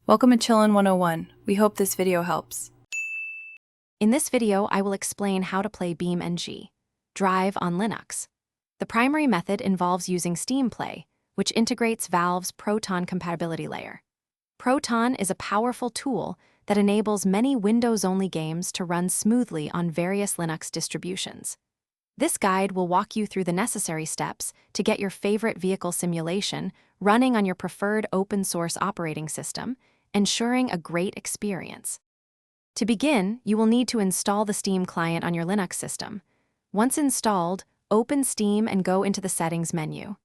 Welcome to Chillin' 101. We hope this video helps. In this video, I will explain how to play BeamNG Drive on Linux. The primary method involves using Steam Play, which integrates Valve's Proton compatibility layer. Proton is a powerful tool that enables many Windows-only games to run smoothly on various Linux distributions. This guide will walk you through the necessary steps to get your favorite vehicle simulation running on your preferred open-source operating system, ensuring a great experience. To begin, you will need to install the Steam client on your Linux system. Once installed, open Steam and go into the Settings menu.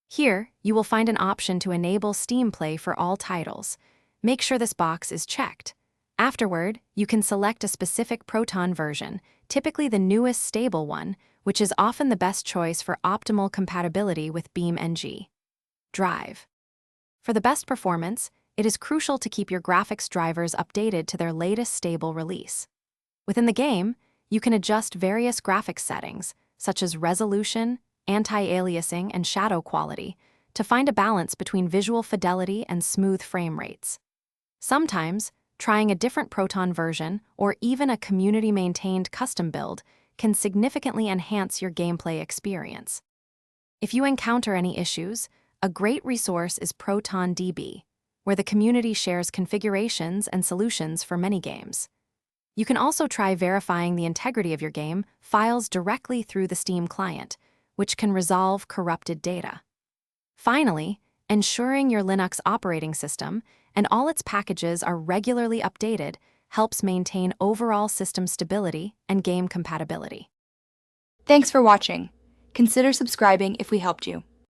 Here, you will find an option to enable Steam Play for all titles. Make sure this box is checked. Afterward, you can select a specific Proton version, typically the newest stable one, which is often the best choice for optimal compatibility with BeamNG Drive. For the best performance, it is crucial to keep your graphics drivers updated to their latest stable release. Within the game, you can adjust various graphics settings, such as resolution, anti-aliasing, and shadow quality, to find a balance between visual fidelity and smooth frame rates. Sometimes, trying a different Proton version or even a community-maintained custom build can significantly enhance your gameplay experience. If you encounter any issues, a great resource is ProtonDB, where the community shares configurations and solutions for many games. You can also try verifying the integrity of your game files directly through the Steam client, which can resolve corrupted data. Finally, ensuring your Linux operating system and all its packages are regularly updated helps maintain overall system stability and game compatibility. Thanks for watching. Consider subscribing if we helped you.